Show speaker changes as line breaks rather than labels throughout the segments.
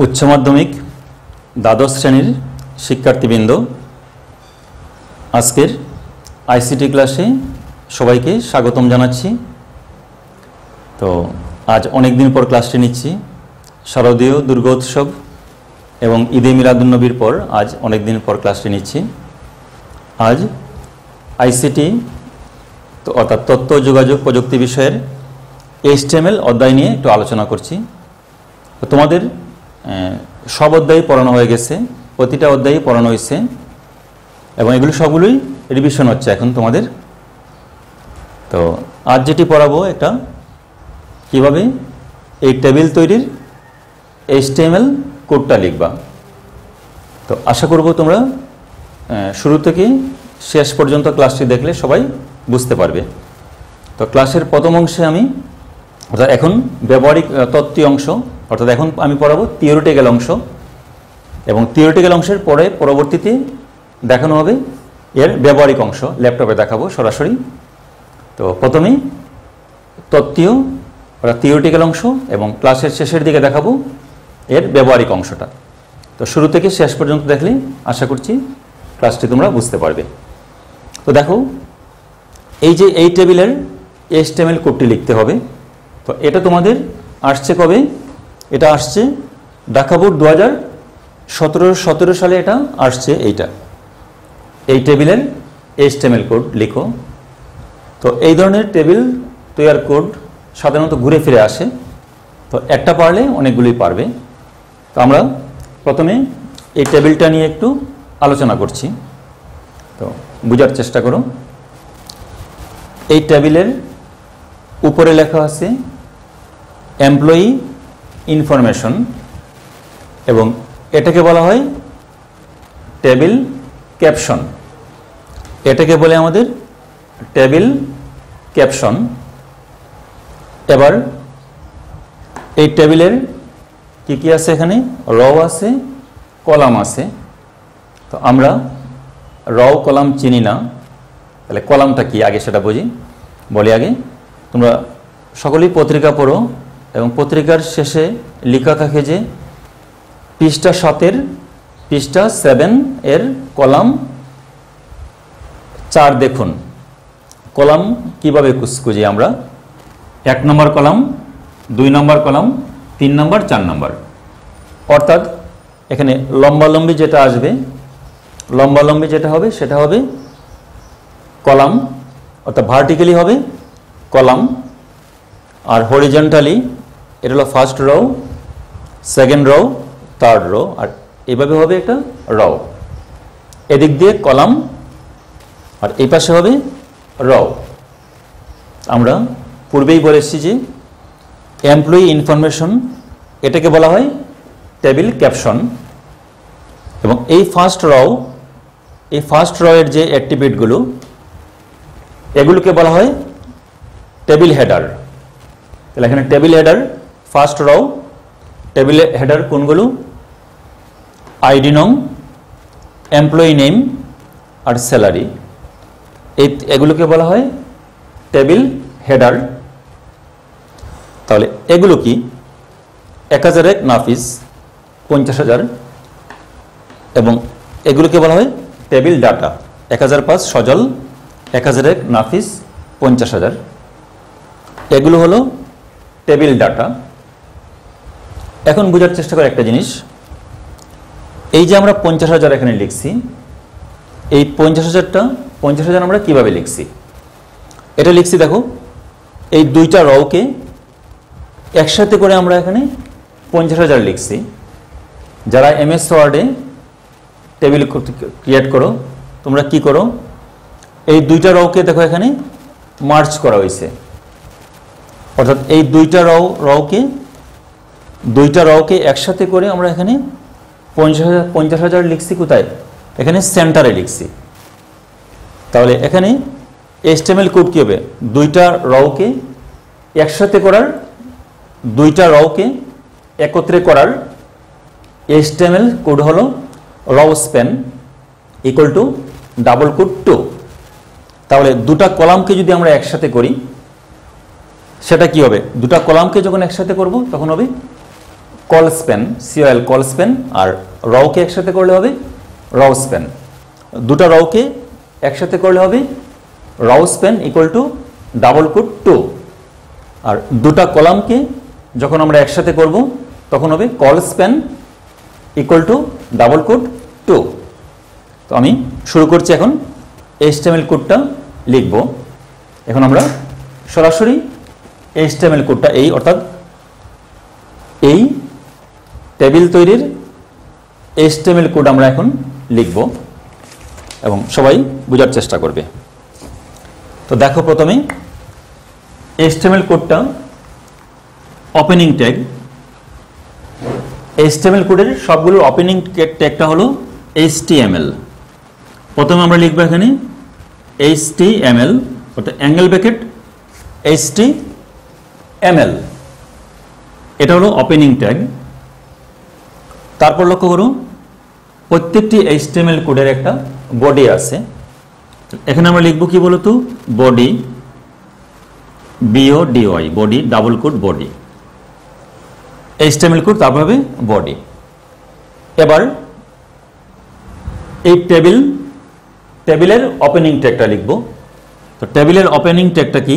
উচ্চ মাধ্যমিক দ্বাদশ শ্রেণীর শিক্ষার্থীবৃন্দ, আজকের আইসিটি ক্লাসে সবাইকে স্বাগতম জানাচ্ছি। তো আজ অনেক দিন পর ক্লাসটি নিচ্ছি। শারদীয় দুর্গোৎসব এবং ঈদে মিলাদুন্নবীর পর আজ অনেক দিন পর ক্লাসটি নিচ্ছি। আজ আইসিটি অর্থাৎ তথ্য যোগাযোগ প্রযুক্তি বিষয়ের HTML অধ্যায় নিয়ে একটু আলোচনা করছি। তো তোমাদের সব অধ্যায় পড়ানো হয়ে গেছে, প্রতিটা অধ্যায়ই পড়ানো হয়েছে এবং এগুলো সবগুলোই রিভিশন হচ্ছে এখন তোমাদের। তো আজ যেটি পড়াবো এটা কিভাবে এই টেবিল তৈরির HTML কোডটা লিখবা। তো আশা করব তোমরা শুরু থেকে শেষ পর্যন্ত ক্লাসটি দেখলে সবাই বুঝতে পারবে। তো ক্লাসের প্রথম অংশে আমি অর্থাৎ এখন ব্যবহারিক তত্ত্বীয় অংশ, অর্থাৎ এখন আমি পড়াবো থিওরিটিক্যাল অংশ এবং থিওরিটিক্যাল অংশের পরে পরবর্তীতে দেখানো হবে এর ব্যবহারিক অংশ, ল্যাপটপে দেখাবো সরাসরি। তো প্রথমে তত্ত্বীয় অর্থাৎ থিওরিটিক্যাল অংশ এবং ক্লাসের শেষের দিকে দেখাবো এর ব্যবহারিক অংশটা। তো শুরু থেকে শেষ পর্যন্ত দেখলে আশা করছি ক্লাসটি তোমরা বুঝতে পারবে। তো দেখো, এই যে এই টেবিলের HTML কোডটি লিখতে হবে। তো এটা তোমাদের আসছে কবে? এটা আসছে ঢাকা বোর্ড 2017 সালে এটা আসছে। এই টেবিলের HTML কোড লিখো। তো এই ধরনের টেবিল তৈয়ার কোড সাধারণত ঘুরে ফিরে আসে। তো একটা পারলে অনেকগুলোই পারবে। তো আমরা প্রথমে এই টেবিলটা নিয়ে একটু আলোচনা করছি। তো বোঝার চেষ্টা করো। এই টেবিলের উপরে লেখা আছে এমপ্লয়ি ইনফরমেশন এবং এটাকে বলা হয় টেবিল ক্যাপশন। এটাকে বলে আমাদের টেবিল ক্যাপশন। এবার এই টেবিলের কি কি আছে? এখানে র আছে, কলাম আছে। তো আমরা র কলাম চিনি না, তাহলে কলামটা কি আগে সেটা বলি আগে। তোমরা সকলেই পত্রিকা পড়ো এবং পত্রিকার শেষে লেখা থাকে যে পৃষ্ঠা 7 পৃষ্ঠা 7 এর কলাম 4 দেখুন। কলাম কিভাবে খুঁজি আমরা? 1 নম্বর কলাম, 2 নম্বর কলাম, 3 নম্বর, 4 নম্বর। অর্থাৎ এখানে লম্বালম্বি যেটা আসবে, লম্বালম্বি যেটা হবে সেটা হবে কলাম, অর্থাৎ ভার্টিক্যালি হবে কলাম, আর হরিজন্টালি এটা হলো first row, second row, third row, আর এইভাবে হবে একটা রো। এদিক দিয়ে কলাম আর এই পাশে হবে রো। আমরা পূর্বেই বলেছি যে এমপ্লয়ি ইনফরমেশন এটাকে বলা হয় টেবিল ক্যাপশন এবং এই ফার্স্ট রো এর যে অ্যাট্রিবিউটগুলো এগুলোকে বলা হয় টেবিল হেডার। তাহলে এখানে table header first row, table header কোনগুলো? আইডি নং, এমপ্লয়ি নেম আর স্যালারি, এগুলোকে বলা হয় টেবিল হেডার। তাহলে এগুলো কি? 1001 নাফিস 50,000 এবং এগুলোকে বলা হয় টেবিল ডাটা। 1005 সজল, 1001 নাফিস 50,000, এগুলো হলো টেবিল ডাটা। এখন বোঝার চেষ্টা করে একটা জিনিস, এই যে আমরা 50,000 এখানে লিখছি, এই 50,000 আমরা কিভাবে লিখছি? এটা লিখছি দেখো, এই দুইটা রওকে একসাথে করে আমরা এখানে 50,000 লিখছি। যারা MS ওয়ার্ডে টেবিল ক্রিয়েট করো তোমরা কি করো? এই দুইটা রওকে দেখো এখানে মার্জ করা হয়েছে, অর্থাৎ এই দুইটা রওকে একসাথে করে আমরা এখানে 50,000 লিখছি। কোথায়? এখানে সেন্টারে লিখছি। তাহলে এখানে HTML কোড কি হবে? দুইটা রওকে একসাথে করার, দুইটা রওকে একত্রে করার HTML কোড হলো row span equal to double quote 2। তাহলে দুটা কলামকে যদি আমরা একসাথে করি সেটা কি হবে? দুটা কলামকে যখন একসাথে করব তখন হবে col span, COL col span, আর রওকে একসাথে করলে হবে রাও স্প্যান। দুটা রওকে একসাথে করলে হবে row span equal to double quote 2, আর দুটা কলামকে যখন আমরা একসাথে করব তখন হবে col span equal to double quote 2। তো আমি শুরু করছি এখন HTML কোডটা লিখব। এখন আমরা সরাসরি HTML কোডটা অর্থাৎ এই টেবিল তৈরির HTML কোড আমরা এখন লিখব এবং সবাই বোঝার চেষ্টা করবে। তো দেখো, প্রথমে HTML কোডটা ওপেনিং ট্যাগ। HTML কোডের সবগুলোর ওপেনিং ট্যাগটা হলো HTML। প্রথমে আমরা লিখব এখানে HTML, অর্থাৎ অ্যাঙ্গেল ব্র্যাকেট HTML, এটা হলো ওপেনিং ট্যাগ। তারপর লক্ষ্য করো, প্রত্যেকটি HTML কোডের একটা বডি আছে। এখানে আমরা লিখব কি বলতো, body, BODY, body, double code body, HTML code, তারপর হবে বডি। এবার এই টেবিলের ওপেনিং ট্যাগটা লিখব। তো টেবিলের ওপেনিং ট্যাগটা কি,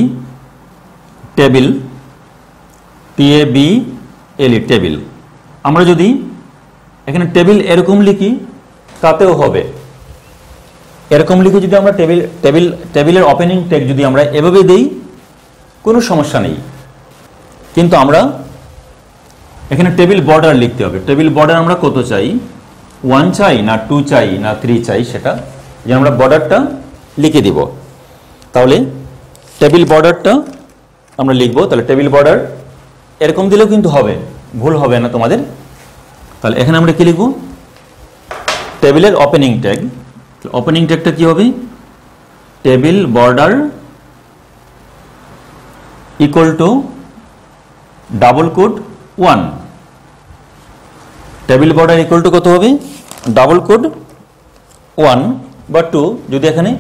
টেবিল, TABLE, টেবিল। আমরা যদি এখানে টেবিল এরকম লিখি তাতেও হবে। এরকম লিখে যদি আমরা টেবিলের ওপেনিং ট্যাগ যদি আমরা এভাবে দেই কোনো সমস্যা নেই, কিন্তু আমরা এখানে টেবিল বর্ডার লিখতে হবে। টেবিল বর্ডার আমরা কত চাই, 1 চাই না 2 চাই না 3 চাই, সেটা যে আমরা বর্ডারটা লিখে দিব। তাহলে টেবিল বর্ডারটা আমরা লিখব। তাহলে টেবিল বর্ডার এরকম দিলেও কিন্তু হবে, ভুল হবে না তোমাদের। তাহলে এখানে আমরা কি লিখব, টেবিলের ওপেনিং ট্যাগ। ওপেনিং ট্যাগটা কি হবে, table border equal to double code 1। Table border equal to কত হবে, ডাবল কোড 1 বা 2। যদি এখানে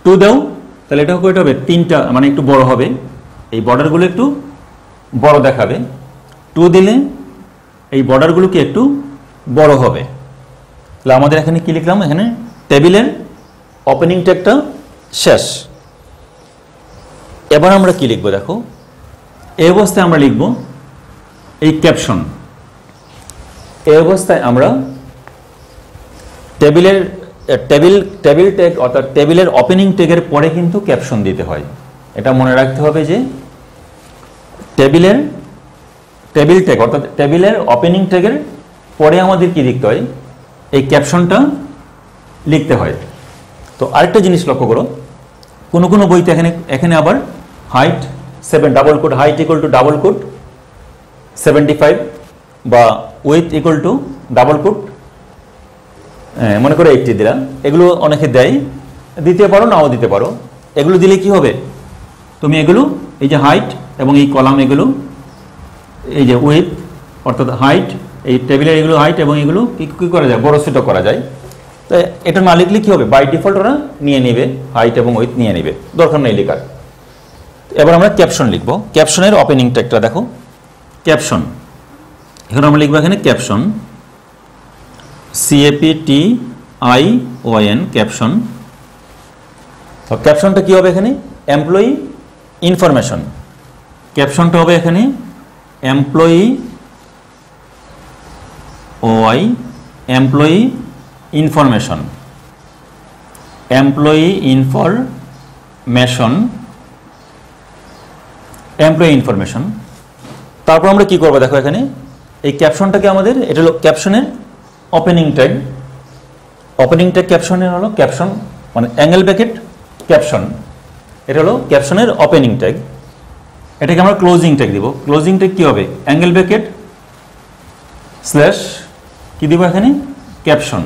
2 দাও তাহলে এটা কয়টা হবে, 3টা, মানে একটু বড় হবে, এই বর্ডারগুলো একটু বড় দেখাবে। 2 দিলে এই বর্ডারগুলোকে একটু বড় হবে। তাহলে আমাদের এখানে কি লিখলাম, এখানে টেবিলের ওপেনিং ট্যাগটা শেষ। এবার আমরা কি লিখব, দেখো এই অবস্থায় আমরা লিখব এই ক্যাপশন। এই অবস্থায় আমরা টেবিল ট্যাগ অর্থাৎ টেবিলের ওপেনিং ট্যাগের পরে কিন্তু ক্যাপশন দিতে হয়। এটা মনে রাখতে হবে যে টেবিল ট্যাগ অর্থাৎ টেবিলের ওপেনিং ট্যাগের পরে আমাদের কি লিখতে হয়, এই ক্যাপশনটা লিখতে হয়। তো আরেকটা জিনিস লক্ষ্য করো, কোনো বইতে এখানে আবার height 7 double code, height equal to double code 75 বা with equal to double code মনে করে 80 দিলাম। এগুলো অনেকে দেয়, দিতে পারো নাও দিতে পারো। এগুলো দিলে কি হবে, তুমি এগুলো এই যে হাইট এবং এই কলাম, এগুলো এই যে উইথ অর্থাৎ হাইট, এই টেবিলের এগুলো হাইট এবং এগুলো কি করা যায়, বড় ছোট করা যায়। তো এটা না লিখলে কি হবে, বাই ডিফল্ট ওরা নিয়ে নেবে, হাইট এবং উইথ নিয়ে নেবে, দরকার নেই লেখার। এবার আমরা ক্যাপশন লিখব। ক্যাপশনের ওপেনিং ট্যাগটা দেখো, ক্যাপশন। এখন আমরা লিখবো এখানে ক্যাপশন, CAPTION, ক্যাপশন। তো ক্যাপশনটা কি হবে এখানে, এমপ্লয়ি ইনফরমেশন। ক্যাপশনটা হবে এখানে এমপ্লয়ি ইনফরমেশন, এমপ্লয়ি ইনফরমেশন। তারপর আমরা কি করবো দেখো, এখানে এই ক্যাপশনটাকে আমাদের, এটা হলো ক্যাপশনের ওপেনিং ট্যাগ। ওপেনিং ট্যাগ ক্যাপশনের হলো ক্যাপশন মানে অ্যাঙ্গেল ব্র্যাকেট ক্যাপশন, এটা হলো ক্যাপশনের ওপেনিং ট্যাগ। এটাকে আমরা ক্লোজিং ট্যাগ দিব। ক্লোজিং ট্যাগ কি হবে, অ্যাঙ্গেল ব্র্যাকেট স্ল্যাশ কি দিব এখানে, ক্যাপশন,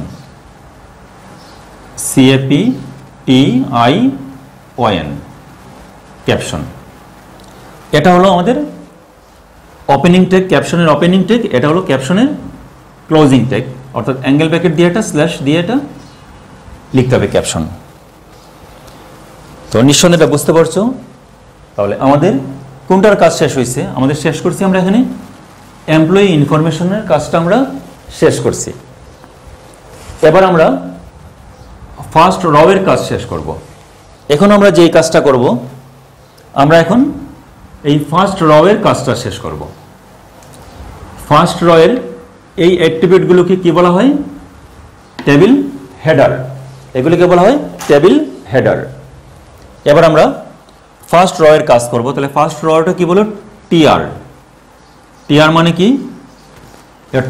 CAPTION, ক্যাপশন। এটা হলো আমাদের ওপেনিং ট্যাগ, ক্যাপশনের ওপেনিং ট্যাগ। এটা হলো ক্যাপশনের ক্লোজিং ট্যাগ, অর্থাৎ অ্যাঙ্গেল ব্র্যাকেট দিয়ে এটা স্ল্যাশ দিয়ে এটা লিখতে হবে ক্যাপশন। তো নিঃসন্দেহে এটা বুঝতে পারছো। তাহলে আমাদের কোনটার কাজ শেষ হয়েছে, আমাদের শেষ করছি আমরা এখানে এমপ্লয়ি ইনফরমেশনের কাজটা আমরা শেষ করছি। এবার আমরা ফার্স্ট রয়ের কাজ শেষ করব। এখন আমরা যেই কাজটা করব, আমরা এখন এই ফার্স্ট রয়ের কাজটা শেষ করব। ফার্স্ট রয়ের এই অ্যাট্রিবিউটগুলোকে কি বলা হয়? Table header. এগুলিকে বলা হয় টেবিল হেডার। এবার আমরা ফার্স্ট রয়ের কাজ করব। তাহলে ফার্স্ট রটা কি বলো? টিআর। টিআর মানে কি?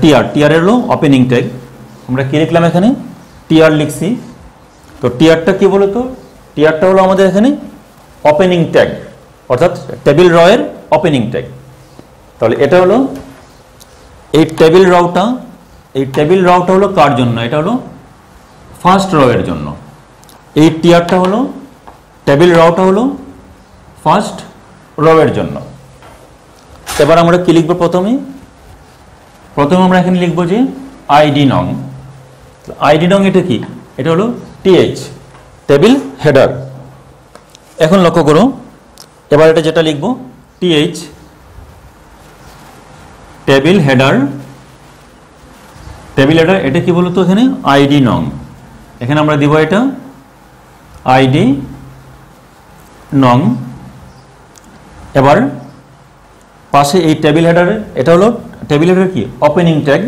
টিআর এর হলো ওপেনিং ট্যাগ। আমরা কি লিখলাম এখানে? টিআর লিখছি। তো টিআরটা কি বলো তো? টিআরটা হলো আমাদের এখানে ওপেনিং ট্যাগ, অর্থাৎ টেবিল রয়ের ওপেনিং ট্যাগ। তাহলে এটা হলো এই টেবিল রাউটা হলো কার জন্য? এটা হলো ফার্স্ট রয়ের জন্য। এই টিআরটা হলো টেবিল রাউটা হলো ফার্স্ট রয়ের জন্য। এবার আমরা কি লিখব? প্রথমে আমরা এখানে লিখব যে আইডি নং। আইডি নং এটা কি? এটা হলো টিএইচ, টেবিল হেডার। এখন লক্ষ্য করো, এবার এটা যেটা লিখব টিএইচ টেবিল হেডার। এটা কি বলতো? এখানে আইডি নং। এখানে আমরা দিব এটা আইডি নং। এবার পাশে এই টেবিল হেডারে, এটা হলো টেবিল হেডার কি? Opening tag.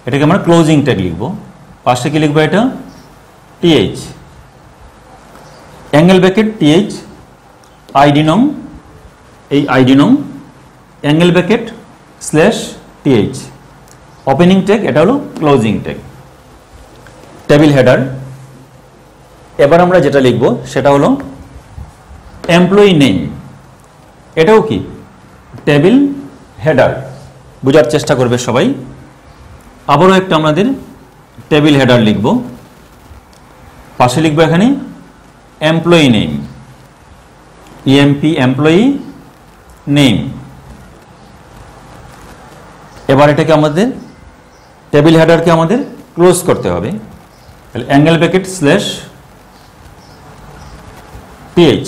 এটাকে আমরা ক্লোজিং ট্যাগ লিখব। পাশে কি লিখবো? এটা TH angle bracket TH ID নং, এই আইডি নং angle bracket slash TH opening tag, এটা হলো ক্লোজিং ট্যাগ টেবিল হেডার। এবার আমরা যেটা লিখব সেটা হলো এমপ্লয়ি নেম। এটাও কি? Table header. বোঝার চেষ্টা করবে সবাই। আবারও একটা আমাদের টেবিল হেডার লিখব। পাশে লিখব এখানে employee name, EMP employee name. এবার এটাকে আমাদের টেবিল হেডারকে আমাদের ক্লোজ করতে হবে। তাহলে অ্যাঙ্গেল ব্র্যাকেট স্ল্যাশ টিএইচ।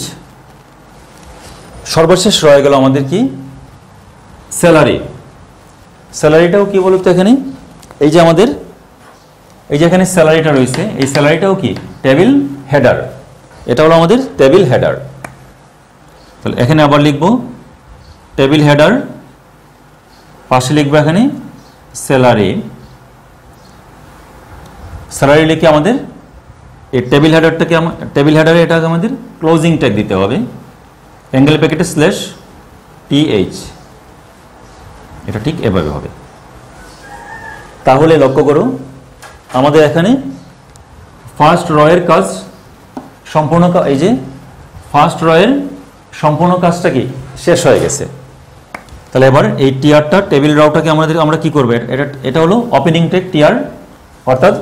সর্বশেষ রয়ে গেল আমাদের কি? স্যালারি। স্যালারিটাও কি বলতো? এখানে এই যে আমাদের এই যে এখানে স্যালারিটা রয়েছে, এই স্যালারিটাও কি? Table header. এটা হলো আমাদের টেবিল হেডার। তাহলে এখানে আবার লিখব টেবিল হেডার, পাশে লিখবো এখানে স্যালারি। স্যালারি লিখে আমাদের এই টেবিল হেডারে এটাকে আমাদের ক্লোজিং ট্যাগ দিতে হবে, অ্যাঙ্গেল ব্র্যাকেটে স্ল্যাশ টিএইচ। এটা ঠিক এভাবে হবে। তাহলে লক্ষ্য করো, আমাদের এখানে ফার্স্ট রয়ের কাজ সম্পূর্ণ, এই যে ফার্স্ট রয়ের সম্পূর্ণ কাজটা কি শেষ হয়ে গেছে। তাহলে এবার এই টিআরটা টেবিল রাউটাকে আমরা কি করব? এটা হলো ওপেনিং ট্যাগ টিআর, অর্থাৎ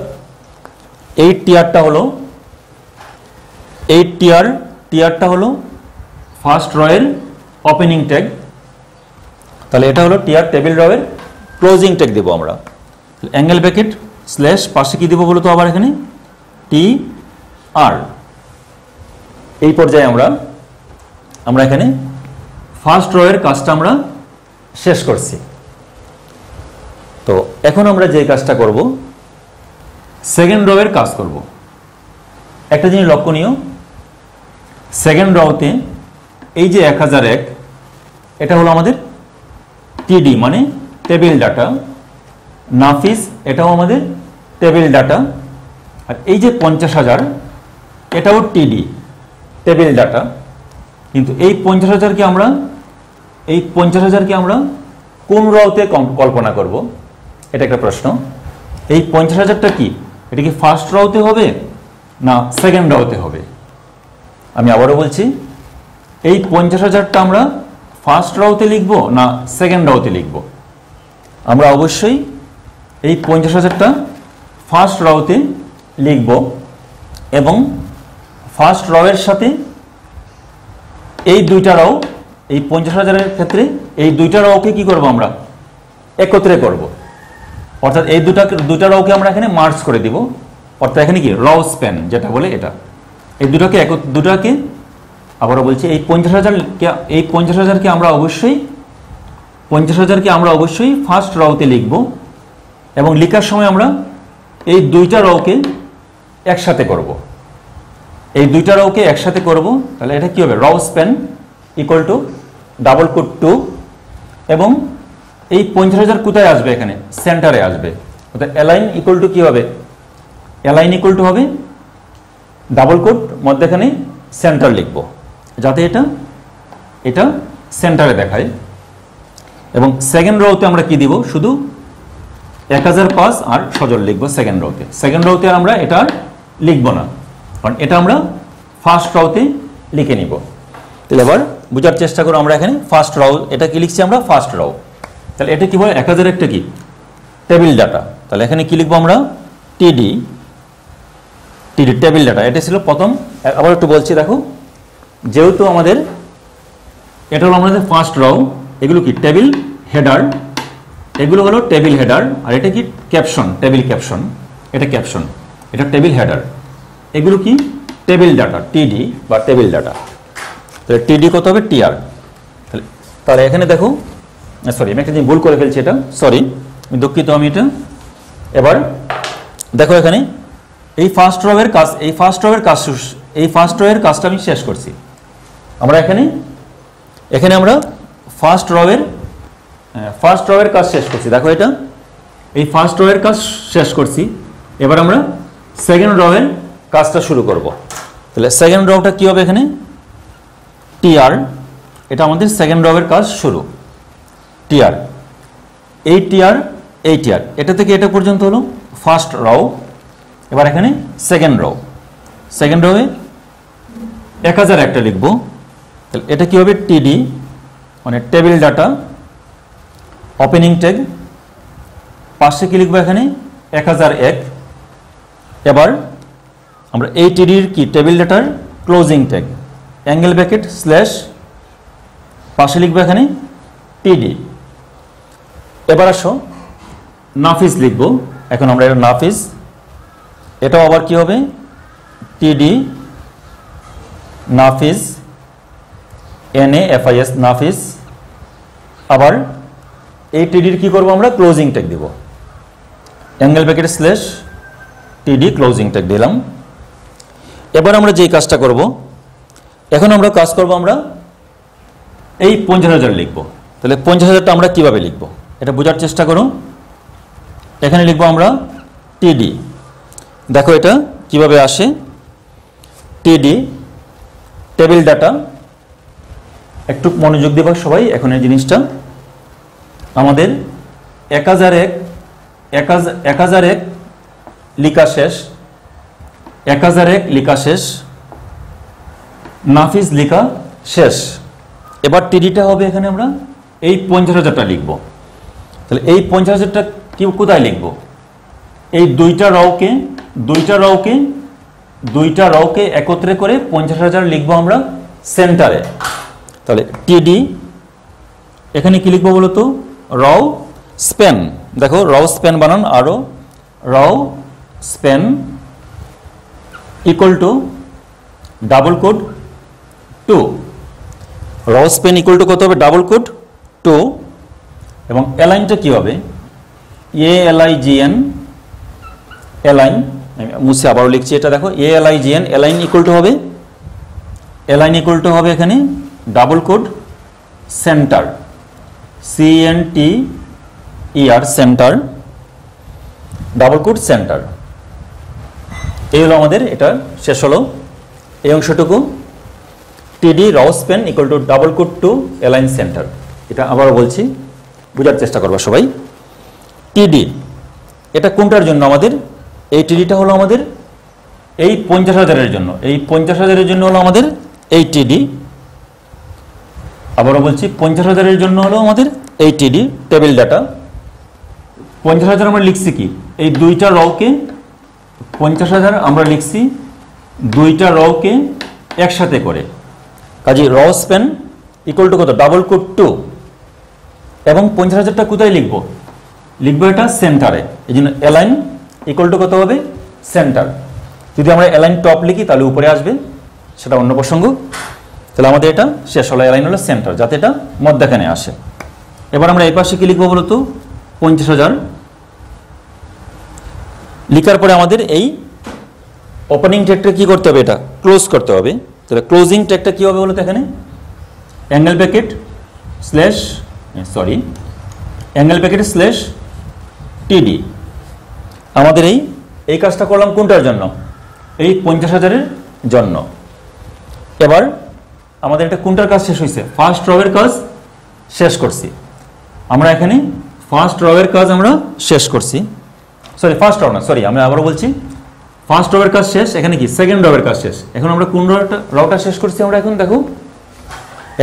এই টিআরটা হলো ফার্স্ট রয়ের ওপেনিং ট্যাগ। তাহলে এটা হলো টিআর টেবিল রয়ের ক্লোজিং ট্যাগ দেবো আমরা। অ্যাঙ্গেল ব্র্যাকেট স্ল্যাশ পাশে কি দেবো বলো তো? আবার এখানে টি আর। এই পর্যায়ে আমরা এখানে ফার্স্ট রয়ের কাজটা আমরা শেষ করছি। তো এখন আমরা যে কাজটা করব, সেকেন্ড রয়ের কাজ করব। একটা জিনিস লক্ষণীয়, সেকেন্ড রতে এই যে 1001, এটা হলো আমাদের টিডি মানে টেবিল ডাটা। নাফিস এটাও আমাদের টেবিল ডাটা। আর এই যে 50,000 এটাও টিডি টেবিল ডাটা। কিন্তু এই 50,000কে আমরা কোন রতে কল্পনা করব? এটা একটা প্রশ্ন। এই 50,000টা কি? এটা কি ফার্স্ট রতে হবে না সেকেন্ড রতে হবে? আমি আবারও বলছি, এই 50,000টা আমরা ফার্স্ট রতে লিখব না সেকেন্ড রতে লিখব? আমরা অবশ্যই এই 50,000টা ফার্স্ট রতে লিখব এবং ফার্স্ট রয়ের সাথে এই দুইটা রও, এই 50,000-এর ক্ষেত্রে এই দুইটা রওকে কি করব? আমরা একত্রে করব। অর্থাৎ এই দুটা রওকে আমরা এখানে মার্জ করে দিব। অর্থাৎ এখানে কি র স্প্যান যেটা বলে, এটা এই দুটাকে আবারও বলছি, এই 50,000কে আমরা অবশ্যই 50,000কে আমরা অবশ্যই ফার্স্ট রওতে লিখব এবং লেখার সময় আমরা এই দুইটা রওকে একসাথে করব। এই দুইটা রওকে একসাথে করব, তাহলে এটা কি হবে? Row span equal to double quote 2 এবং এই 50,000 কোথায় আসবে? এখানে সেন্টারে আসবে। অর্থাৎ অ্যালাইন ইকুয়াল টু কি হবে? অ্যালাইন ইকুয়াল টু হবে ডাবল কোট মধ্যখানে সেন্টার লিখব, যাতে এটা সেন্টারে দেখায়। এবং সেকেন্ড রোতে আমরা কি দিব? শুধু 1005 আর সজল লিখব সেকেন্ড রোতে। সেকেন্ড রোতে আমরা এটা লিখব না, কারণ এটা আমরা ফার্স্ট রোতে লিখে নিব। তাহলে এবার বোঝার চেষ্টা করো, আমরা এখানে ফার্স্ট রো, এটা কি লিখছি আমরা? First row. তাহলে এটা কি বলে? 1000 একটা কি টেবিল ডাটা। তাহলে এখানে কি লিখবো আমরা? টিডি টেবিল ডাটা। এটা ছিল প্রথম। আবার একটু বলছি, দেখো, যেহেতু আমাদের এটা হলো আমাদের ফার্স্ট রো, এগুলো কি টেবিল হেডার, এগুলো হলো টেবিল হেডার, আর এটা কি ক্যাপশন, টেবিল ক্যাপশন, এটা ক্যাপশন, এটা টেবিল হেডার, এগুলো কি টেবিল ডাটা, টিডি বা টেবিল ডাটা। তাহলে টিডি কত হবে? টিআর। তাহলে এখানে দেখো, সরি আমি একটা জিনিস ভুল করে ফেলছি, এটা সরি, আমি দুঃখিত আমি এটা। এবার দেখো এখানে এই ফার্স্ট রোয়ের কাজ, এই ফার্স্ট রোয়ের কাজটা আমি শেষ করছি। আমরা এখানে আমরা ফার্স্ট রোয়ের কাজ শেষ করছি। দেখো এটা এই ফার্স্ট রোয়ের কাজ শেষ করছি। এবার আমরা সেকেন্ড রোয়ের কাজটা শুরু করব। তাহলে সেকেন্ড রোটা কি হবে? এখানে টিআর, এটা আমাদের সেকেন্ড রোয়ের কাজ শুরু। টিআর, এই টিআর, এই টিআর, এটা থেকে এটা পর্যন্ত হলো ফার্স্ট রো। এবার এখানে সেকেন্ড রোয়ে 1000 একটা লিখবো। তাহলে এটা কি হবে? টিডি মানে টেবিল ডাটা ওপেনিং ট্যাগ, পাশে কি লিখবো? এখানে 1001। এবার আমরা এই টিডির কি টেবিল ডাটার closing tag, angle bracket slash, পাশে লিখবো এখানে টিডি। এবার আসো নাফিস লিখবো। এখন আমরা এটা নাফিস, এটাও আবার কি হবে? টিডি নাফিস, NAFIS নাফিস। আবার এই টিডির কি করব? আমরা ক্লোজিং ট্যাগ দিব, অ্যাঙ্গেল ব্র্যাকেট স্ল্যাশ টিডি ক্লোজিং ট্যাগ দিলাম। এবার আমরা যে কাজটা করব, এখন আমরা কাজ করব, আমরা এই 50,000 লিখব। তাহলে 50,000টা আমরা কিভাবে লিখব এটা বোঝার চেষ্টা করো। এখানে লিখব আমরা টিডি, দেখো এটা কিভাবে আসে, টিডি টেবিল ডাটা। একটু মনোযোগ দিবা সবাই এখন এই জিনিসটা। আমাদের 1001 লিখা শেষ, 1001 লিখা শেষ, নাফিস লিখা শেষ। এবার টিডিটা হবে এখানে আমরা এই 50,000টা লিখব। তাহলে এই 50,000টা কি কোথায় লিখব? এই দুইটা রওকে একত্রে করে 50,000 লিখব আমরা সেন্টারে। তাহলে টিডি এখানে কি লিখবো বলো তো? রও স্প্যান, দেখো রও স্প্যান বানান, আরো row span equal to double quote 2। Row span equal to কত হবে? Double quote 2। এবং অ্যালাইনটা কি হবে? ALIGN, অ্যালাইন, আমি মুছে আবারও লিখছি এটা, দেখো ALIGN, অ্যালাইন ইকুয়াল টু হবে এখানে double quote centre, CENTER, centre, double quote centre. এই হলো আমাদের, এটা শেষ হলো এই অংশটুকু। TD row span equal to double quote 2 align centre. এটা আবারও বলছি, বোঝার চেষ্টা করবা সবাই। টিডি এটা কোনটার জন্য? আমাদের এই টিডিটা হলো আমাদের এই 50,000-এর জন্য, এই 50,000-এর জন্য হলো আমাদের এই টিডি। আবারও বলছি 50,000-এর জন্য হলো আমাদের এই টিডি টেবিল ডাটা। 50,000 আমরা লিখছি কি? এই দুইটা রওকে 50,000 আমরা লিখছি দুইটা রওকে একসাথে করে। কাজে রও স্প্যান ইকুয়াল টু কত? Double quote 2। এবং 50,000টা কোথায় লিখবো? লিখবো এটা সেন্টারে। এই জন্য অ্যালাইন ইকুয়াল টু কত হবে? সেন্টার। যদি আমরা অ্যালাইন টপ লিখি তাহলে উপরে আসবে, সেটা অন্য প্রসঙ্গ। তাহলে আমাদের এটা শেষ হলো, অ্যালাইন হলো সেন্টার, যাতে এটা মধ্যখানে আসে। এবার আমরা এই পাশে কি লিখবো বলতো 50,000 লিখার পরে আমাদের এই ওপেনিং ট্যাগটা কি করতে হবে, এটা ক্লোজ করতে হবে। তাহলে ক্লোজিং ট্যাগটা কি হবে বলতো এখানে angle bracket slash angle bracket slash টিডি। আমাদের এই কাজটা করলাম কোনটার জন্য, এই 50,000-এর জন্য। এবার আমাদের এটা কোনটার কাজ শেষ হয়েছে, ফার্স্ট রবের কাজ শেষ করছি আমরা। এখানে ফার্স্ট রবের কাজ আমরা শেষ করছি, ফার্স্ট রব না, আমি আবারও বলছি, ফার্স্ট রবের কাজ শেষ। এখানে কি সেকেন্ড রবের কাজ শেষ। এখন আমরা কোন রটা শেষ করছি আমরা, এখন দেখো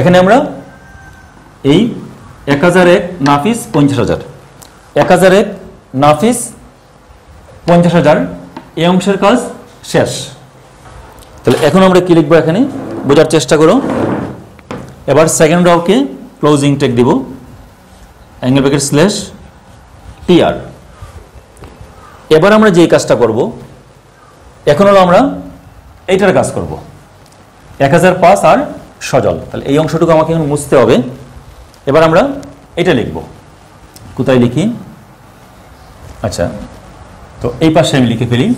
এখানে আমরা এই 1001 নাফিস 50,000, 1001 নাফিস 50,000 এই অংশের কাজ শেষ। তাহলে এখন আমরা কি লিখবো এখানে বোঝার চেষ্টা করো। এবার সেকেন্ড রকে ক্লোজিং ট্যাগ দিব অ্যাঙ্গেল ব্র্যাকেট স্ল্যাশ টিআর। এবার আমরা যে কাজটা করব এখন হলো আমরা এইটার কাজ করব 1005 আর সজল। তাহলে এই অংশটুকু আমাকে এখন মুছতে হবে। এবার আমরা এটা লিখব, কোথায় লিখি, আচ্ছা তো এই পাশে আমি লিখে ফেলি,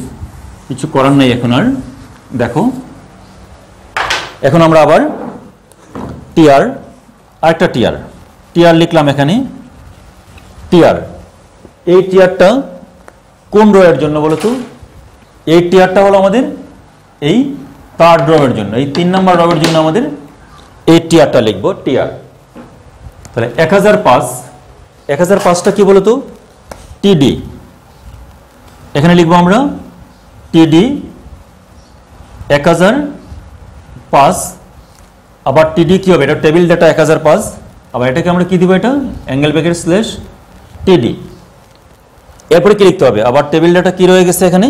কিছু করার নেই এখন আর। দেখো এখন আমরা আবার টিআর, আরেকটা টিআর লিখলাম এখানে টিআর। এই টিআরটা কোন রয়ের জন্য বলতো, এই টিআরটা হলো আমাদের এই থার্ড রবের জন্য, এই 3 নম্বর রবের জন্য আমাদের এই টিআরটা লিখবো টিআর। তাহলে 1005টা কি বলতো টিডি, এখানে লিখবো আমরা টিডি 1005। আবার টিডি কি হবে, এটা টেবিল ডাটা 1005। আবার এটাকে আমরা কি দিব, এটা অ্যাঙ্গেল ব্র্যাকেট স্ল্যাশ টিডি। এরপরে কি লিখতে হবে, আবার টেবিল ডাটা কি রয়ে গেছে এখানে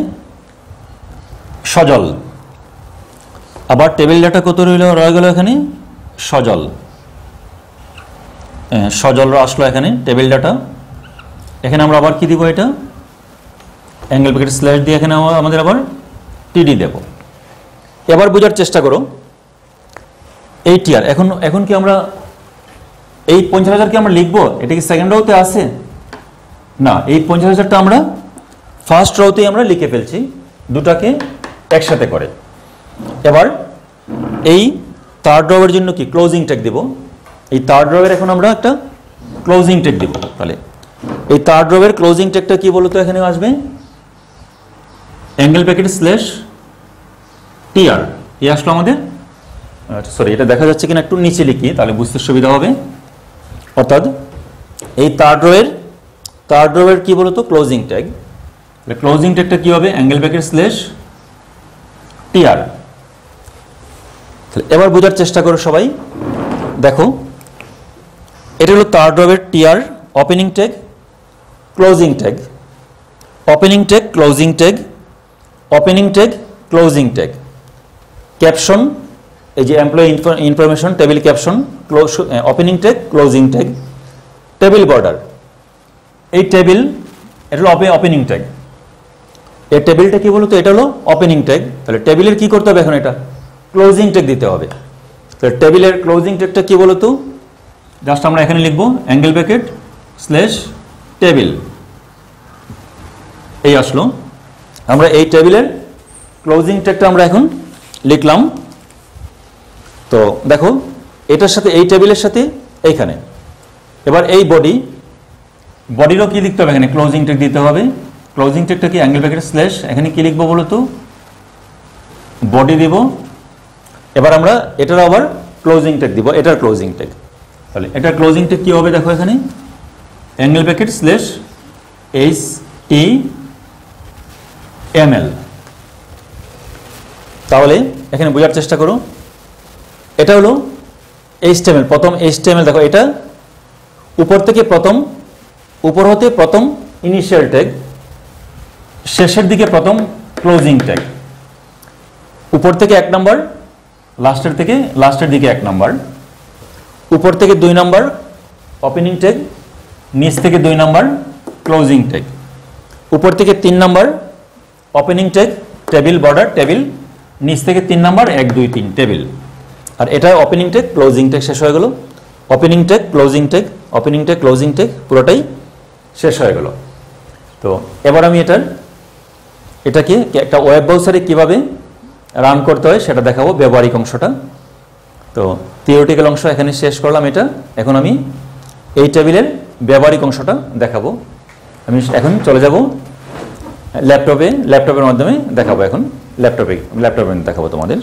সজল। আবার টেবিল ডাটা কত রয়ে গেল এখানে সজল, সজল আসলো এখানে টেবিল ডাটা। এখানে আমরা আবার কি দিব, এটা অ্যাঙ্গেল ব্র্যাকেট স্ল্যাশ দিয়ে এখানে আমাদের আবার টিডি দেব। এবার বোঝার চেষ্টা করো এই টিআর। এখন কি আমরা এই 50,000 কি আমরা লিখবো, এটা কি সেকেন্ড রোতে আছে না, এই 50,000টা আমরা ফার্স্ট রোতেই আমরা লিখে ফেলছি দুটাকে একসাথে করে। এবার এই থার্ড রোয়ের জন্য কি ক্লোজিং ট্যাগ দিব, এই থার্ড রোয়ের এখন আমরা একটা ক্লোজিং ট্যাগ দিব। তাহলে এই থার্ড রোয়ের ক্লোজিং ট্যাগটা কি বলতো এখানে আসবে অ্যাঙ্গেল ব্র্যাকেট স্ল্যাশ টিআর। এই আসলো আমাদের, এটা দেখা যাচ্ছে কিনা একটু নিচে লিখি তাহলে বুঝতে সুবিধা হবে। অর্থাৎ এই থার্ড রোয়ের কি বলতো ক্লোজিং ট্যাগ, ক্লোজিং ট্যাগটা কি হবে অ্যাঙ্গেল ব্র্যাকেট স্ল্যাশ টিআর। এবার বোঝার চেষ্টা করো সবাই, দেখো এটা হলো থার্ড রোয়ের TR opening tag closing tag, opening tag closing tag, opening tag closing tag, caption এই যে employee information table caption, opening tag closing tag, table border. এই টেবিল এটা হলো ওপেনিং ট্যাগ, এই টেবিলটা কি বলতো এটা হলো ওপেনিং ট্যাগ। তাহলে টেবিলের কি করতে হবে এখন, এটা ক্লোজিং ট্যাগ দিতে হবে। তাহলে টেবিলের ক্লোজিং ট্যাগটা কি বলতো, জাস্ট আমরা এখানে লিখবো অ্যাঙ্গেল ব্র্যাকেট স্ল্যাশ টেবিল। এই আসলো, আমরা এই টেবিলের ক্লোজিং ট্যাগটা আমরা এখন লিখলাম। তো দেখো এটার সাথে এই টেবিলের সাথে এইখানে। এবার এই বডিরও কি লিখতে হবে, এখানে ক্লোজিং ট্যাগ দিতে হবে। ক্লোজিং ট্যাগটা কি অ্যাঙ্গেল ব্র্যাকেট স্ল্যাশ, এখানে কি লিখবো বলতো বডি দিব। এবার আমরা এটার আবার ক্লোজিং ট্যাগ দিব, এটার ক্লোজিং ট্যাগ। তাহলে এটার ক্লোজিং ট্যাগ কি হবে দেখো এখানে অ্যাঙ্গেল ব্র্যাকেট স্ল্যাশ HTML। তাহলে এখানে বোঝার চেষ্টা করো, এটা হলো HTML, প্রথম HTML। দেখো এটা উপর হতে প্রথম ইনিশিয়াল ট্যাগ, শেষের দিকে প্রথম ক্লোজিং ট্যাগ। উপর থেকে 1 নাম্বার, লাস্টের দিকে 1 নাম্বার। উপর থেকে 2 নাম্বার ওপেনিং ট্যাগ, নিচ থেকে 2 নাম্বার ক্লোজিং ট্যাগ। উপর থেকে 3 number opening tag table border table, নিচ থেকে 3 নাম্বার 1 2 3 টেবিল। আর এটা ওপেনিং ট্যাগ ক্লোজিং ট্যাগ শেষ হয়ে গেল। ওপেনিং ট্যাগ, ক্লোজিং ট্যাগ পুরোটাই শেষ হয়ে গেল। তো এবার আমি এটাকে একটা ওয়েব ব্রাউজারে কীভাবে রান করতে হয় সেটা দেখাবো, ব্যবহারিক অংশটা। তো থিওরিটিক্যাল অংশ এখানে শেষ করলাম এটা। এখন আমি এই টেবিলের ব্যবহারিক অংশটা দেখাবো। আমি এখন চলে যাব ল্যাপটপের মাধ্যমে দেখাবো। এখন ল্যাপটপে দেখাবো তোমাদের।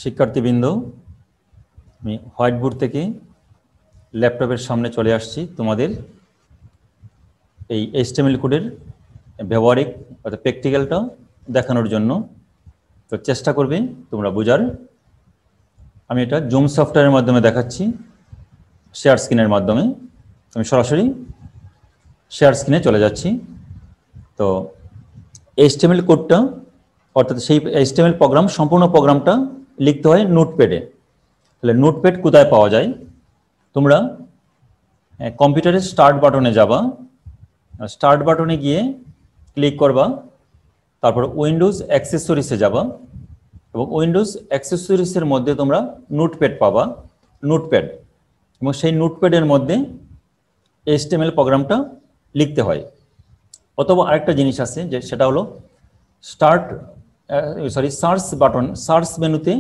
শিক্ষার্থীবৃন্দ, আমি হোয়াইট বোর্ড থেকে ল্যাপটপের সামনে চলে আসছি তোমাদের এই HTML কোডের ব্যবহারিক অর্থাৎ প্র্যাকটিক্যালটা দেখানোর জন্য। তো চেষ্টা করবে তোমরা বোঝার। আমি এটা জুম সফটওয়্যারের মাধ্যমে দেখাচ্ছি, শেয়ার স্ক্রিনের মাধ্যমে। আমি সরাসরি শেয়ার স্ক্রিনে চলে যাচ্ছি। তো HTML কোডটা অর্থাৎ সেই HTML প্রোগ্রাম, সম্পূর্ণ প্রোগ্রামটা লিখতে হয় নোটপ্যাডে। তাহলে নোটপ্যাড কোথায় পাওয়া যায়? তোমরা কম্পিউটারের স্টার্ট বাটনে যাবা, স্টার্ট বাটনে গিয়ে ক্লিক করবা, তারপর উইন্ডোজ অ্যাক্সেসরিজে যাবা এবং উইন্ডোজ অ্যাক্সেসরিজের মধ্যে তোমরা নোটপ্যাড পাবা, নোটপ্যাড। এবং সেই নোটপ্যাডের মধ্যে HTML প্রোগ্রামটা লিখতে হয়। অথবা আরেকটা জিনিস আছে, যে সেটা হলো সার্চ বাটন, সার্চ মেনুতে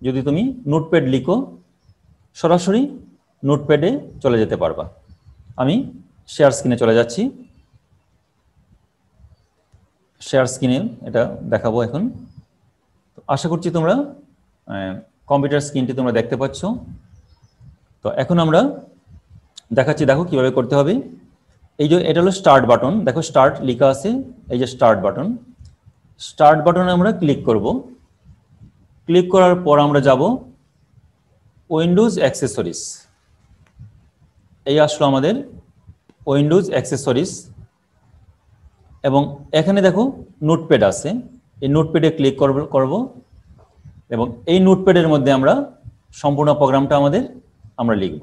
যদি তুমি নোটপ্যাড লিখো সরাসরি নোটপ্যাডে চলে যেতে পারবা। আমি শেয়ার স্ক্রিনে চলে যাচ্ছি, শেয়ার স্ক্রিনে এটা দেখাবো এখন। আশা করছি তোমরা কম্পিউটার স্ক্রিনটি তোমরা দেখতে পাচ্ছ। তো এখন আমরা দেখাচ্ছি, দেখো কিভাবে করতে হবে। এই যে এটা হলো স্টার্ট বাটন, দেখো স্টার্ট লেখা আছে, এই যে স্টার্ট বাটন। স্টার্ট বাটনে আমরা ক্লিক করব। ক্লিক করার পর আমরা যাব উইন্ডোজ অ্যাক্সেসরিজ। এই আসলো আমাদের উইন্ডোজ অ্যাক্সেসরিজ এবং এখানে দেখো নোটপ্যাড আছে, এই নোটপ্যাডে ক্লিক করব এবং এই নোটপ্যাডের মধ্যে আমরা সম্পূর্ণ প্রোগ্রামটা আমরা লিখব।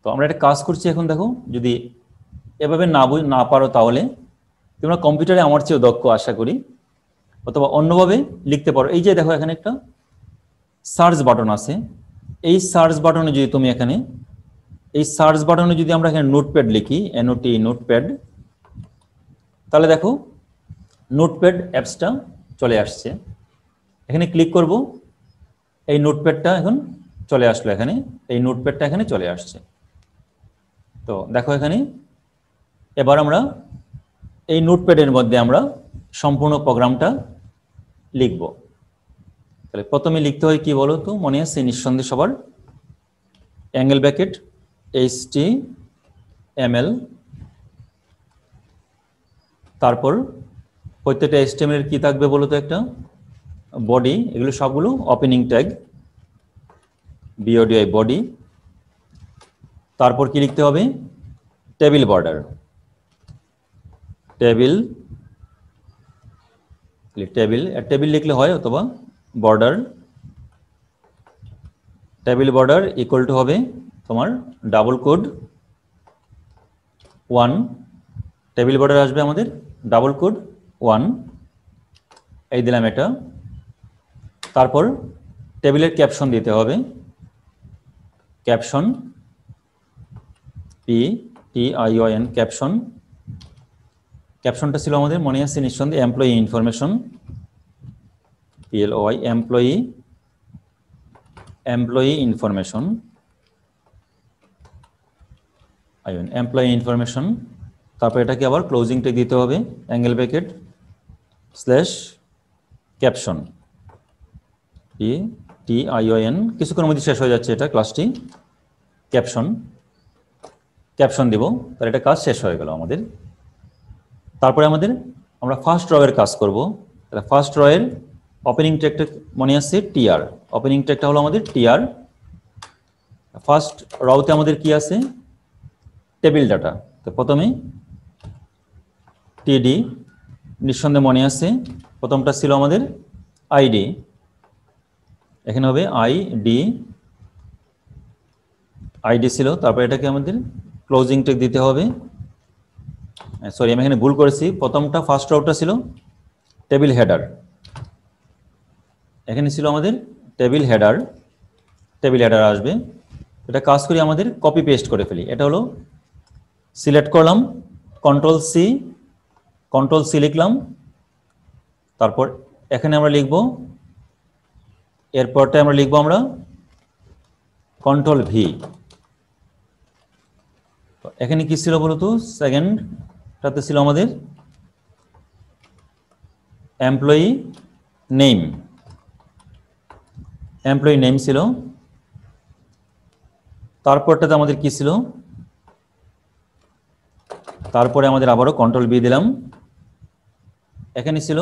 তো আমরা একটা কাজ করছি এখন, দেখো যদি এভাবে না পারো তাহলে তোমরা কম্পিউটারে আমার চেয়েও দক্ষ আশা করি, অথবা অন্যভাবে লিখতে পারো। এই যে দেখো এখানে একটা সার্চ বাটন আছে, এই সার্চ বাটনে যদি তুমি এখানে এই সার্চ বাটনে যদি আমরা এখানে নোটপ্যাড লিখি, NOT নোটপ্যাড, তাহলে দেখো নোটপ্যাড অ্যাপসটা চলে আসছে। এখানে ক্লিক করব, এই নোটপ্যাডটা এখন চলে আসলো, এখানে এই নোটপ্যাডটা এখানে চলে আসছে। তো দেখো এখানে এবার আমরা এই নোটপ্যাডের মধ্যে আমরা সম্পূর্ণ প্রোগ্রামটা লিখব। তাহলে প্রথমে লিখতে হয় কি বলো তো, মনে আছে নিঃসন্দেহে সবার? অ্যাঙ্গেল ব্র্যাকেট HTML, তারপর প্রত্যেকটা HTML কি থাকবে বলো তো, একটা বডি, এগুলো সবগুলো ওপেনিং ট্যাগ, BODI বডি। তারপর কি লিখতে হবে? টেবিল বর্ডার, টেবিল লিখলে হয়, অথবা border, table border equal to হবে তোমার ডাবল কোড 1, টেবিল বর্ডার আসবে আমাদের ডাবল কোড 1, এই দিলাম এটা। তারপর টেবিলের ক্যাপশন দিতে হবে, ক্যাপশন PTION ক্যাপশন। ক্যাপশনটা ছিল আমাদের মনে আছে নিঃসন্দেহে employee information, PLOI employee information, employee information. তারপর এটাকে আবার ক্লোজিং ট্যাগ দিতে হবে, অ্যাঙ্গেল ব্র্যাকেট /ক্যাপশন PTION। কিছুক্ষণের মধ্যে শেষ হয়ে যাচ্ছে এটা ক্লাসটি। ক্যাপশন দিব, তাহলে এটা কাজ শেষ হয়ে গেল আমাদের। তারপরে আমরা ফার্স্ট রয়ের কাজ করব। তাহলে ফার্স্ট রয়ের ওপেনিং ট্যাগটা মনে আছে TR, ওপেনিং ট্যাগটা হলো আমাদের TR। ফার্স্ট রওতে আমাদের কি আছে? Table data. তো প্রথমে TD, নিঃসন্দেহে মনে আছে প্রথমটা ছিল আমাদের ID, এখানে হবে ID ছিল। তারপর এটাকে আমাদের ক্লোজিং ট্যাগ দিতে হবে, সরি আমি এখানে ভুল করেছি, প্রথমটা ফার্স্ট রোটা ছিল টেবিল হেডার, এখানে ছিল আমাদের টেবিল হেডার, টেবিল হেডার আসবে। এটা কাজ করি আমাদের কপি পেস্ট করে ফেলি। এটা হলো সিলেক্ট করলাম, কন্ট্রোল সি লিখলাম, তারপর এখানে আমরা লিখব, এরপরটা আমরা লিখব আমরা কন্ট্রোল ভি। এখানে কি ছিল বলতো, সেকেন্ডটাতে ছিল আমাদের এমপ্লয়ি নেম ছিল, তারপরটাতে আমাদের কি ছিল, তারপরে আমাদের আবারও কন্ট্রোল বি দিলাম, এখানে ছিল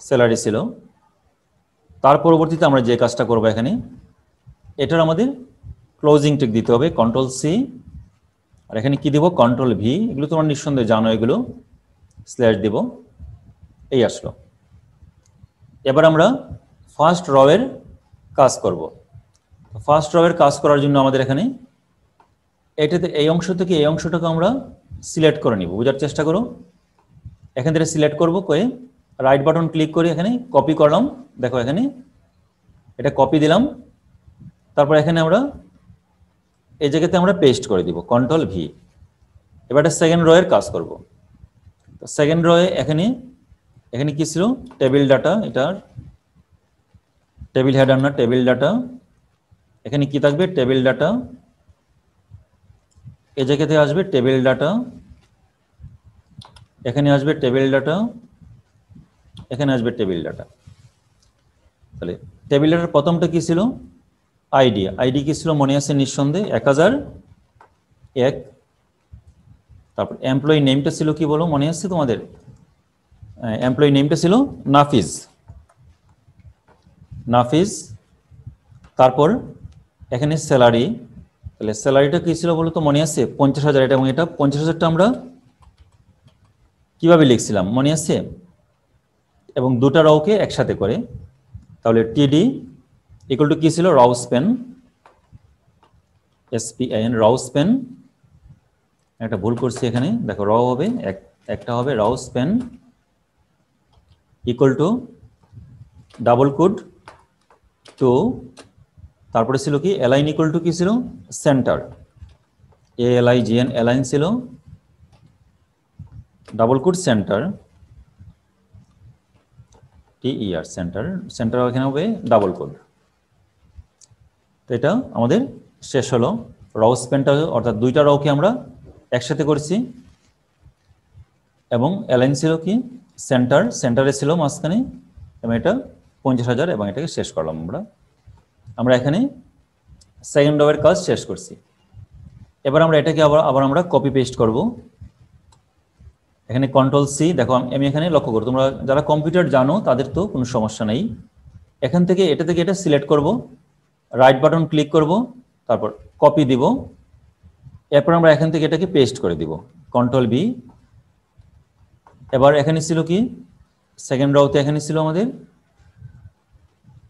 স্যালারি ছিল। তার পরবর্তীতে আমরা যে কাজটা করব এখানে, এটার আমাদের ক্লোজিং টেক দিতে হবে, কন্ট্রোল সি, আর এখানে কি দিব, কন্ট্রোল ভি। এগুলো তোমরা নিঃসন্দেহে জানো, এগুলো স্ল্যাশ দিব, এই আসলো। এবার আমরা ফার্স্ট রয়ের কাজ করব। ফার্স্ট রয়ের কাজ করার জন্য আমাদের এখানে এটাতে এই অংশ থেকে এই অংশটাকে আমরা সিলেক্ট করে নিব। বোঝার চেষ্টা করো, এখান থেকে সিলেক্ট করব করে রাইট বাটন ক্লিক করে এখানে কপি করলাম, দেখো এখানে এটা কপি দিলাম, তারপর এখানে আমরা এই জায়গাতে আমরা পেস্ট করে দিব, কন্ট্রোল ভি। এবার সেকেন্ড রয়ের কাজ করব। তো সেকেন্ড রয়ে এখানে কি ছিল, টেবিল ডাটা, এটার টেবিল হেডার না, টেবিল ডাটা। এখানে কি থাকবে, টেবিল ডাটা, এই জায়গাতে আসবে টেবিল ডাটা, এখানে আসবে টেবিল ডাটা, এখানে আসবে টেবিল ডাটা। তাহলে টেবিল ডাটার প্রথমটা কি ছিল, আইডি কি ছিল মনে আছে নিঃসন্দেহে, 1001। তারপর এমপ্লয়ি নেমটা ছিল কি বলো, মনে আছে তোমাদের, এমপ্লয়ি নেমটা ছিল নাফিজ। তারপর এখানে স্যালারি, তাহলে স্যালারিটা কি ছিল বলো তো, মনে আছে 50,000। এটা এবং এটা 50,000টা আমরা কিভাবে লিখছিলাম মনে আছে, এবং দুটা রওকে একসাথে করে। তাহলে টিডি ইকুয়াল টু কি ছিল, রাউসপেন, SPIN, রাউসপেন। একটা ভুল করছি এখানে, দেখো র হবে একটা হবে, রাউসপেন equal to double code two, তারপরে ছিল কি অ্যালাইন ইকুয়াল টু কি ছিল, সেন্টার, ALIGN, অ্যালাইন ছিল, double quote centre, TER, centre এখানে হবে ডাবল কোড। তো এটা আমাদের শেষ হলো রাউসপেনটা, অর্থাৎ দুইটা রওকে আমরা একসাথে করেছি, এবং অ্যালাইন ছিল কি সেন্টারে ছিল মাঝখানে, এবং এটা 50,000, এবং এটাকে শেষ করলাম আমরা এখানে সেকেন্ড রওয়ের কাজ শেষ করছি। এবার আমরা এটাকে আবার আমরা কপি পেস্ট করব। এখানে কন্ট্রোল সি, দেখো আমি এখানে লক্ষ্য করো, তোমরা যারা কম্পিউটার জানো তাদের তো কোনো সমস্যা নেই। এখান থেকে এটা সিলেক্ট করব, রাইট বাটন ক্লিক করব, তারপর কপি দিব, এরপর আমরা এখান থেকে এটাকে পেস্ট করে দিব, কন্ট্রোল বি। এবার এখানে ছিল কি, সেকেন্ড রওতে এখানে ছিল আমাদের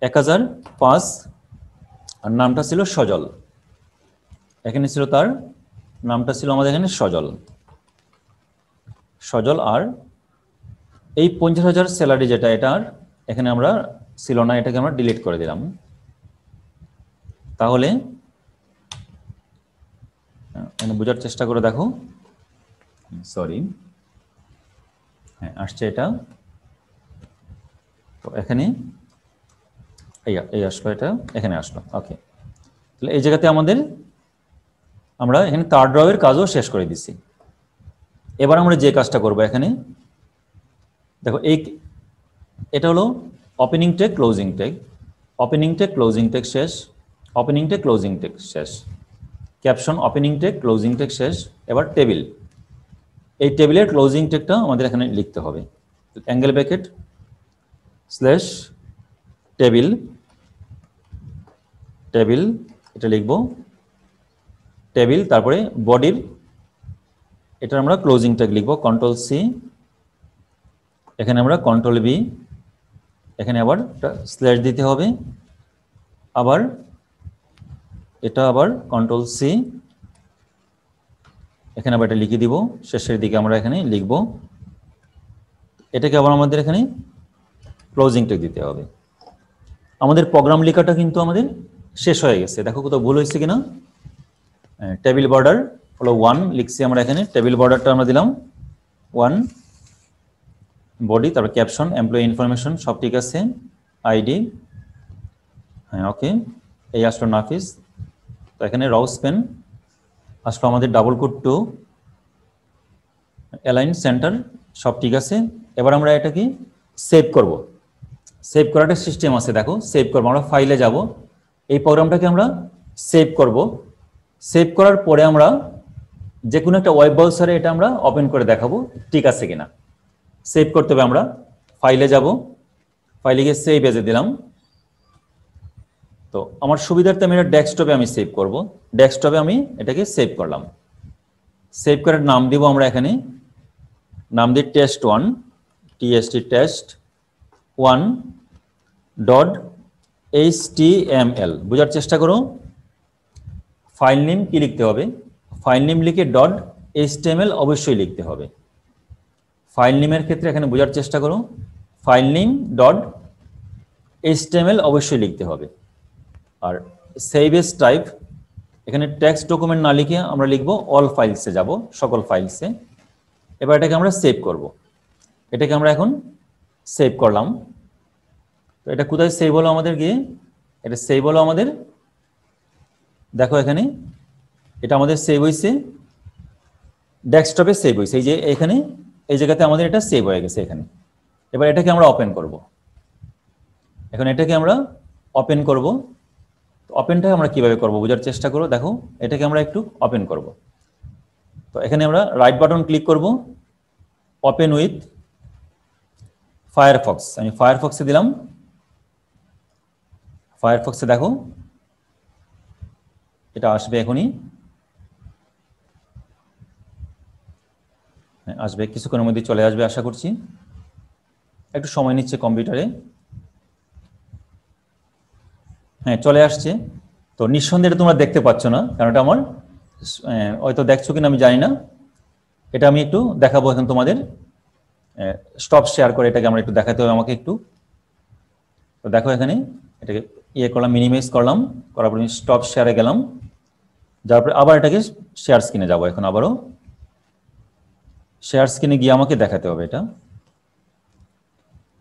1005, আর নামটা ছিল সজল। এখানে ছিল তার নামটা ছিল আমাদের এখানে সজল। আর এই 50,000 স্যালারি যেটা, এটার এখানে আমরা ছিল না, এটাকে আমরা ডিলিট করে দিলাম। তাহলে এখানে বোঝার চেষ্টা করে দেখো, সরি, হ্যাঁ আসছে এটা। তো এখানে এই আসলো, এটা এখানে আসলো, ওকে। তাহলে এই জায়গাতে আমরা এখানে থার্ড রওয়ের কাজও শেষ করে দিছি। এবার আমরা যে কাজটা করব এখানে দেখো, এটা হলো ওপেনিং টেক, ক্লোজিং টেক শেষ, ওপেনিং টেক, ক্লোজিং টেক শেষ, caption opening tag, closing tag শেষ। এবার টেবিল, এই টেবিলের ক্লোজিং টেকটা আমাদের এখানে লিখতে হবে, অ্যাঙ্গেল ব্র্যাকেট স্ল্যাশ টেবিল, এটা লিখব টেবিল, তারপরে বডির এটা আমরা ক্লোজিং টেক লিখব, কন্ট্রোল সি, এখানে আমরা কন্ট্রোল বি, এখানে আবার স্ল্যাশ দিতে হবে, আবার এটা আবার কন্ট্রোল সি, এখানে আবার এটা লিখে দিব, শেষের দিকে আমরা এখানে লিখব, এটাকে আবার আমাদের এখানে ক্লোজিং ট্যাগ দিতে হবে। আমাদের প্রোগ্রাম লেখাটা কিন্তু আমাদের শেষ হয়ে গেছে। দেখো কোথাও ভুল হয়েছে কিনা। টেবিল বর্ডার হলো 1 লিখছি আমরা এখানে, টেবিল বর্ডারটা আমরা দিলাম 1, বডি, তারপর ক্যাপশন, এমপ্লয়ি ইনফরমেশন সব ঠিক আছে, আইডি, হ্যাঁ ওকে, এই আসলো নাফিস। তো এখানে রাউস পেন আসলো আমাদের double quote to align center সব ঠিক আছে। এবার আমরা এটাকে সেভ করব। সেভ করার একটা সিস্টেম আছে, দেখো সেভ করবো, আমরা ফাইলে যাব, এই প্রোগ্রামটাকে আমরা সেভ করব। সেভ করার পরে আমরা যে কোনো একটা ওয়েব ব্রাউজারে এটা আমরা ওপেন করে দেখাবো ঠিক আছে কিনা। সেভ করতে হবে, আমরা ফাইলে যাব, ফাইলে গিয়ে সেভ এজে দিলাম। তো আমার সুবিধার্থে আমি এটা ডেস্কটপে আমি সেভ করব। ডেস্কটপে আমি এটাকে সেভ করলাম। সেভ করার নাম দিব আমরা এখানে, নাম দিই test1, test1.html। বোঝার চেষ্টা করো, ফাইল নেম কি লিখতে হবে, ফাইল নেম লিখে .html অবশ্যই লিখতে হবে। ফাইল নেমের ক্ষেত্রে এখানে বোঝার চেষ্টা করো, ফাইল নেম .html অবশ্যই লিখতে হবে। আর সেভ এজ টাইপ, এখানে টেক্সট ডকুমেন্ট না লিখে আমরা লিখব অল ফাইলসে যাব, সকল ফাইলসে। এবার এটাকে আমরা সেভ করব। এটাকে আমরা এখন সেভ করলাম। তো এটা কোথায় সেভ হলো আমাদের গিয়ে, এটা সেভ হলো আমাদের, দেখো এখানে এটা আমাদের সেভ হয়েছে, ডেস্কটপে সেভ হয়েছে, এই যে এখানে এই জায়গাতে আমাদের এটা সেভ হয়ে গেছে এখানে। এবার এটাকে আমরা ওপেন করব। এখন এটাকে আমরা ওপেন করব। ওপেনটা আমরা কিভাবে করব বোঝার চেষ্টা করো। দেখো এটাকে আমরা একটু ওপেন করব। তো এখানে আমরা রাইট বাটন ক্লিক করব, ওপেন উইথ ফায়ারফক্স, আমি ফায়ারফক্সে দিলাম। ফায়ারফক্সে দেখো এটা আসবে এখনই, আসবে কিছুক্ষণের মধ্যে চলে আসবে আশা করছি, একটু সময় নিচ্ছে কম্পিউটারে। হ্যাঁ চলে আসছে। তো নিঃসন্দেহে এটা তোমরা দেখতে পাচ্ছ না, কারণ এটা আমার হয়তো দেখছো কিনা আমি জানি না। এটা আমি একটু দেখাবো এখন তোমাদের, স্টপ শেয়ার করে এটাকে আমরা একটু দেখাতে হবে আমাকে একটু। তো দেখো এখানে এটাকে ইয়ে করলাম, মিনিমাইজ করলাম, করার পর স্টপ শেয়ারে গেলাম, যার পরে আবার এটাকে শেয়ার স্ক্রিনে যাবো। এখন আবারও শেয়ার স্ক্রিনে গিয়ে আমাকে দেখাতে হবে এটা,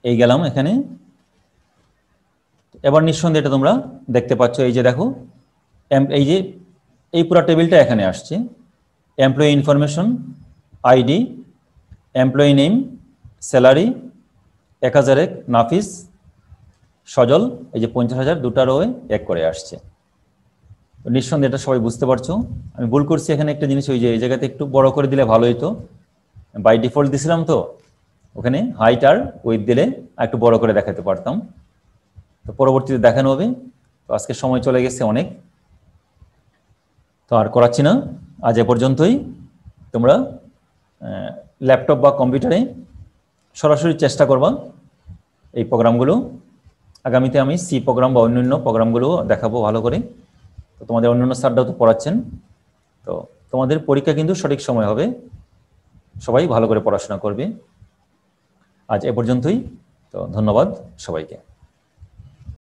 এই গেলাম এখানে। এবার নিঃসন্দেহে এটা তোমরা দেখতে পাচ্ছ, এই যে দেখো এই যে এই পুরো টেবিলটা এখানে আসছে, employee information, ID, employee name, salary, 1001 নাফিস, সজল, এই যে 50,000 দুটা রোয়ে এক করে আসছে। নিঃসন্দেহে এটা সবাই বুঝতে পারছো। আমি ভুল করছি এখানে একটা জিনিস, ওই যে এই জায়গাতে একটু বড় করে দিলে ভালো হইতো, বাই ডিফল্ট দিছিলাম তো, ওখানে হাইট আর উইথ দিলে একটু বড় করে দেখাতে পারতাম। তো পরবর্তীতে দেখানো হবে। তো আজকে সময় চলে গেছে অনেক, তো আর করাচ্ছি না, আজ এ পর্যন্তই। তোমরা ল্যাপটপ বা কম্পিউটারে সরাসরি চেষ্টা করবা এই প্রোগ্রামগুলো। আগামীতে আমি সি প্রোগ্রাম বা অন্যান্য প্রোগ্রামগুলো দেখাবো ভালো করে। তো তোমাদের অন্যান্য স্যাররাও তো পড়াচ্ছেন, তো তোমাদের পরীক্ষা কিন্তু সঠিক সময় হবে, সবাই ভালো করে পড়াশোনা করবে। আজ এ পর্যন্তই, তো ধন্যবাদ সবাইকে।